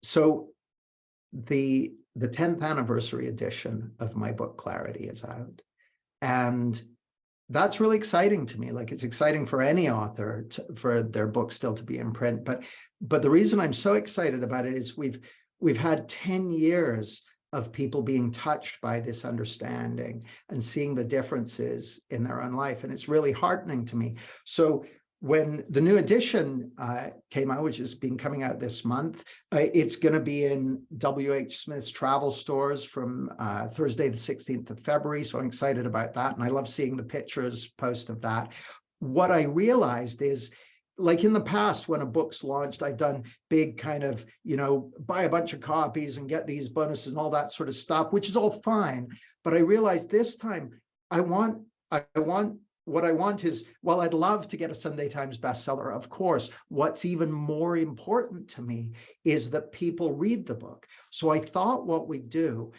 So the 10th anniversary edition of my book Clarity is out. And that's really exciting to me. Like, it's exciting for any author for their book still to be in print. But the reason I'm so excited about it is we've had 10 years of people being touched by this understanding and seeing the differences in their own life. And it's really heartening to me. So when the new edition came out, which has been coming out this month, it's going to be in W.H. Smith's travel stores from Thursday, the 16th of February. So I'm excited about that. And I love seeing the pictures post of that. What I realized is, like in the past, when a book's launched, I've done big kind of, buy a bunch of copies and get these bonuses and all that sort of stuff, which is all fine. But I realized this time what I want is, well, I'd love to get a Sunday Times bestseller, of course. What's even more important to me is that people read the book. So I thought what we'd do,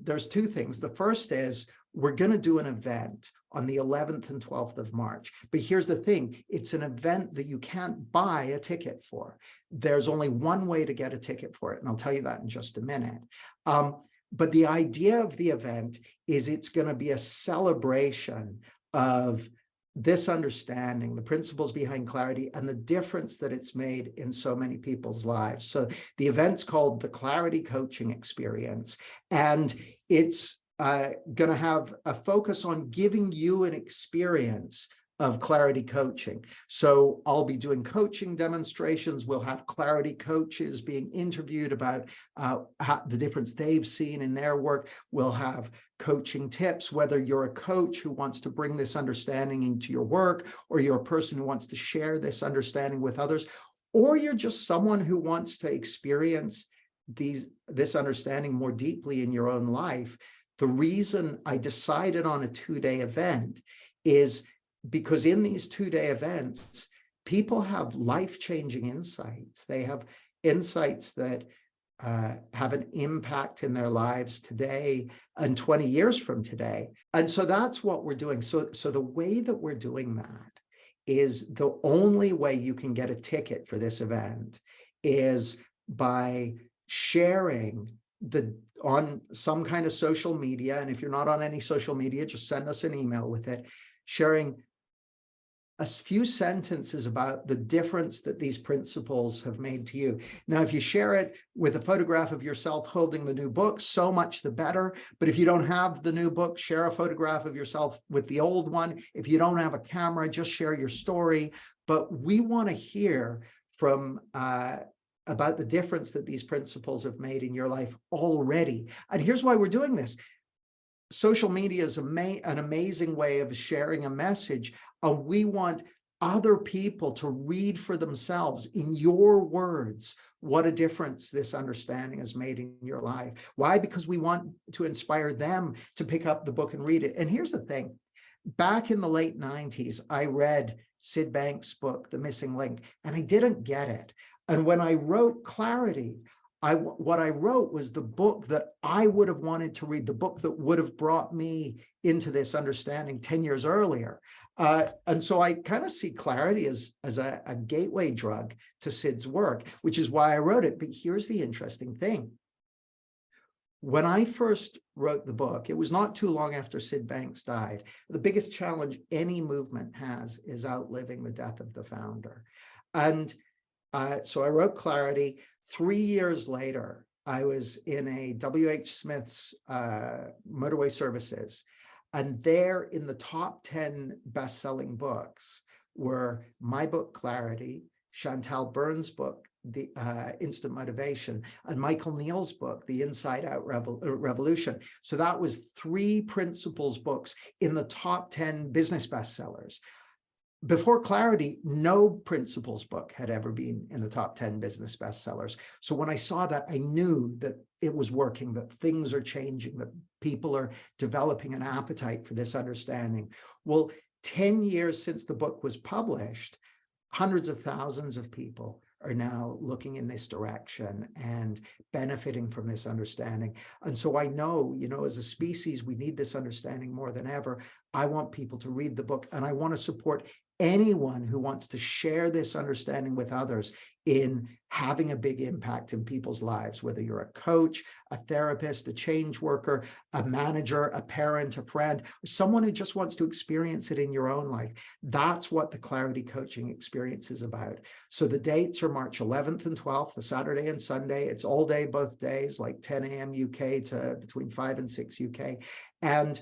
there's two things. The first is we're going to do an event on the 11th and 12th of March. But here's the thing. It's an event that you can't buy a ticket for. There's only one way to get a ticket for it, and I'll tell you that in just a minute. But the idea of the event is it's going to be a celebration of this understanding, the principles behind Clarity, and the difference that it's made in so many people's lives. So the event's called the Clarity Coaching Experience, and it's going to have a focus on giving you an experience of Clarity coaching. So I'll be doing coaching demonstrations. We'll have Clarity coaches being interviewed about the difference they've seen in their work. We'll have coaching tips, whether you're a coach who wants to bring this understanding into your work, or you're a person who wants to share this understanding with others, or you're just someone who wants to experience this understanding more deeply in your own life. The reason I decided on a 2-day event is because in these 2-day events, people have life-changing insights. They have insights that have an impact in their lives today and 20 years from today. And so that's what we're doing. So the way that we're doing that is, the only way you can get a ticket for this event is by sharing on some kind of social media. And if you're not on any social media, just send us an email with it, sharing a few sentences about the difference that these principles have made to you. Now, if you share it with a photograph of yourself holding the new book, so much the better. But if you don't have the new book, share a photograph of yourself with the old one. If you don't have a camera, just share your story. But we want to hear from about the difference that these principles have made in your life already. And here's why we're doing this. Social media is an amazing way of sharing a message. We want other people to read for themselves in your words what a difference this understanding has made in your life. Why? Because we want to inspire them to pick up the book and read it. And here's the thing. Back in the late 90s, I read Sid Banks' book, The Missing Link, and I didn't get it. And when I wrote Clarity, what I wrote was the book that I would have wanted to read, the book that would have brought me into this understanding 10 years earlier. And so I kind of see Clarity as a gateway drug to Sid's work, which is why I wrote it. But here's the interesting thing. When I first wrote the book, it was not too long after Sid Banks died. The biggest challenge any movement has is outliving the death of the founder. And so I wrote Clarity. 3 years later, I was in a W.H. Smith's Motorway Services, and there in the top 10 best-selling books were my book, Clarity, Chantal Byrne's book, The Instant Motivation, and Michael Neill's book, The Inside Out Revolution. So that was 3 principles books in the top 10 business bestsellers. Before Clarity, no principles book had ever been in the top 10 business bestsellers. So when I saw that, I knew that it was working, that things are changing, that people are developing an appetite for this understanding. Well, 10 years since the book was published, hundreds of thousands of people are now looking in this direction and benefiting from this understanding. And so I know, as a species, we need this understanding more than ever. I want people to read the book, and I want to support anyone who wants to share this understanding with others in having a big impact in people's lives, whether you're a coach, a therapist, a change worker, a manager, a parent, a friend, or someone who just wants to experience it in your own life. That's what the Clarity Coaching Experience is about. So the dates are March 11th and 12th, the Saturday and Sunday. It's all day, both days, like 10 a.m. UK to between 5 and 6 UK. And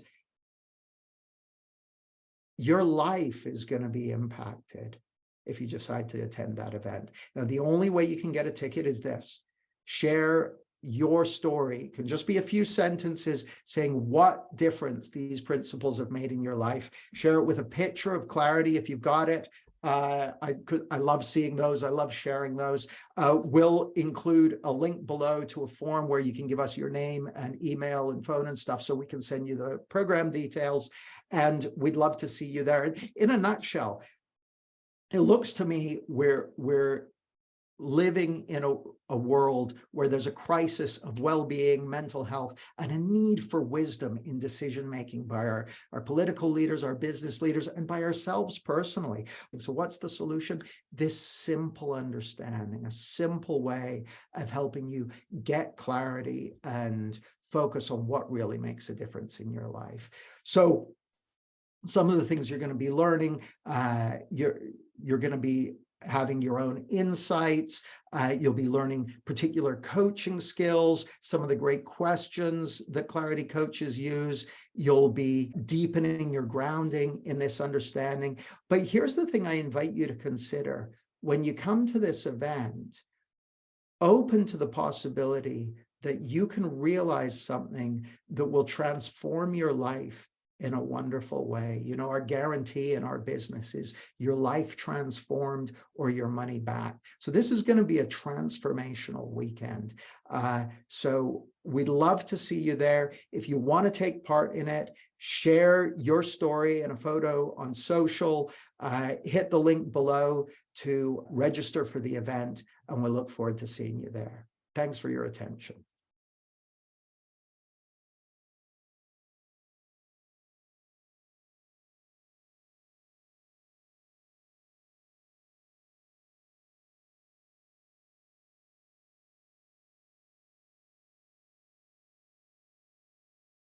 your life is going to be impacted if you decide to attend that event. Now, the only way you can get a ticket is this: share your story. It can just be a few sentences saying what difference these principles have made in your life. Share it with a picture of clarity if you've got it. I love seeing those. I love sharing those. We'll include a link below to a form where you can give us your name and email and phone and stuff so we can send you the program details. And we'd love to see you there. In a nutshell, it looks to me we're living in a world where there's a crisis of well-being, mental health, and a need for wisdom in decision-making by our political leaders, our business leaders, and by ourselves personally. And so what's the solution? This simple understanding, a simple way of helping you get clarity and focus on what really makes a difference in your life. So some of the things you're going to be learning, you're going to be having your own insights. You'll be learning particular coaching skills, some of the great questions that Clarity coaches use. You'll be deepening your grounding in this understanding. But here's the thing I invite you to consider. When you come to this event, open to the possibility that you can realize something that will transform your life in a wonderful way. You know, our guarantee in our business is your life transformed or your money back. So this is going to be a transformational weekend. So we'd love to see you there. If you want to take part in it, share your story and a photo on social, hit the link below to register for the event, and we'll look forward to seeing you there. Thanks for your attention.